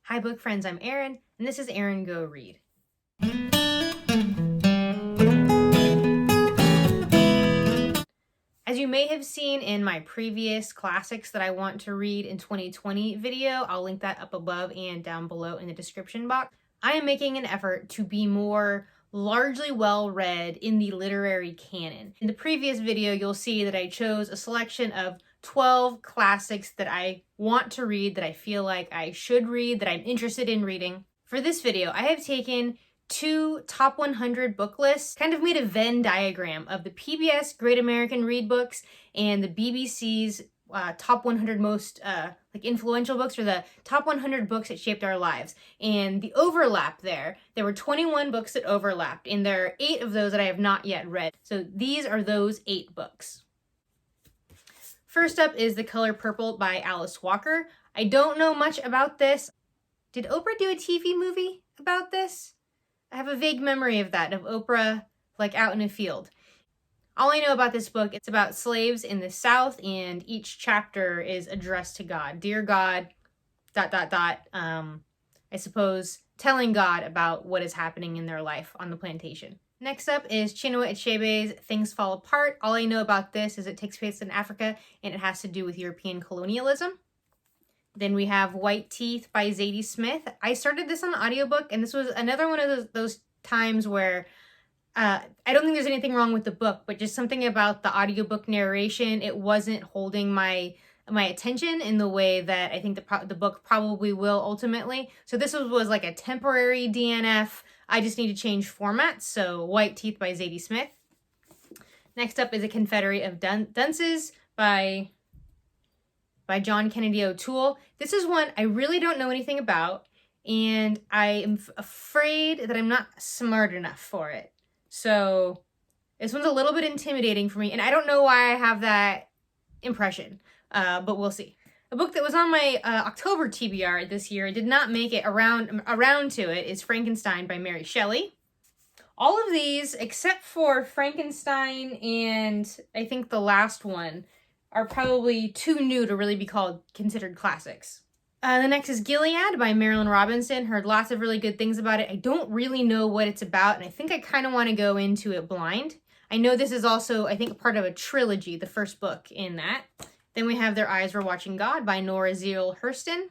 Hi book friends, I'm Erin, and this is Erin Go Read. As you may have seen in my previous classics that I want to read in 2020 video, I'll link that up above and down below in the description box. I am making an effort to be more largely well-read in the literary canon. In the previous video, you'll see that I chose a selection of 12 classics that I want to read, that I feel like I should read, that I'm interested in reading. For this video, I have taken 2 top 100 book lists, kind of made a Venn diagram of the PBS Great American Read books and the BBC's top 100 most influential books, or the top 100 books that shaped our lives. And the overlap there were 21 books that overlapped, and there are 8 of those that I have not yet read. So these are those 8 books. First up is The Color Purple by Alice Walker. I don't know much about this. Did Oprah do a TV movie about this? I have a vague memory of that, of Oprah out in a field. All I know about this book, it's about slaves in the South, and each chapter is addressed to God. Dear God, ... I suppose telling God about what is happening in their life on the plantation. Next up is Chinua Achebe's Things Fall Apart. All I know about this is it takes place in Africa, and it has to do with European colonialism. Then we have White Teeth by Zadie Smith. I started this on audiobook, and this was another one of those times where I don't think there's anything wrong with the book, but just something about the audiobook narration, it wasn't holding my attention in the way that I think the book probably will ultimately. So this was like a temporary DNF. I just need to change formats. So White Teeth by Zadie Smith. Next up is A Confederate of Dunces by John Kennedy O'Toole. This is one I really don't know anything about, and I am afraid that I'm not smart enough for it. So this one's a little bit intimidating for me, and I don't know why I have that impression, but we'll see. A book that was on my October TBR this year, did not make it around to it, is Frankenstein by Mary Shelley. All of these, except for Frankenstein and I think the last one, are probably too new to really be considered classics. The next is Gilead by Marilynne Robinson. Heard lots of really good things about it. I don't really know what it's about, and I think I kind of want to go into it blind. I know this is also, I think, part of a trilogy, the first book in that. Then we have Their Eyes Were Watching God by Nora, Zeale, Hurston.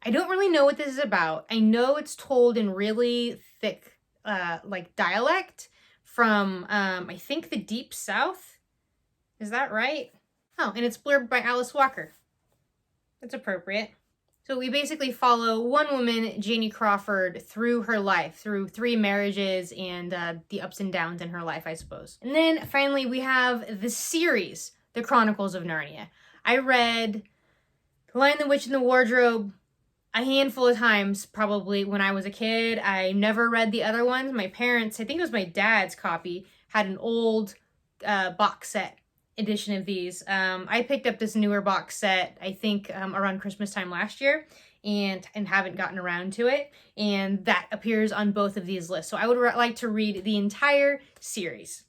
I don't really know what this is about. I know it's told in really thick, dialect from, I think, the Deep South. Is that right? Oh, and it's blurbed by Alice Walker. That's appropriate. So we basically follow one woman, Janie Crawford, through her life, through 3 marriages and the ups and downs in her life, I suppose. And then finally we have the series, The Chronicles of Narnia. I read The Lion, the Witch, and the Wardrobe a handful of times probably when I was a kid. I never read the other ones. My parents, I think it was my dad's copy, had an old box set edition of these. I picked up this newer box set, I think around Christmas time last year, and haven't gotten around to it, and that appears on both of these lists. So I would like to read the entire series.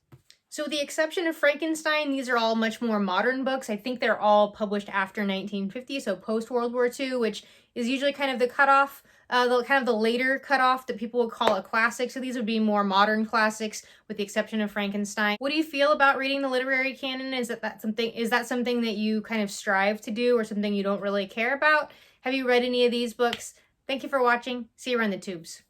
So with the exception of Frankenstein, these are all much more modern books. I think they're all published after 1950, so post-World War II, which is usually kind of the cutoff, the later cutoff that people would call a classic. So these would be more modern classics, with the exception of Frankenstein. What do you feel about reading the literary canon? Is that something that you kind of strive to do, or something you don't really care about? Have you read any of these books? Thank you for watching. See you around the tubes.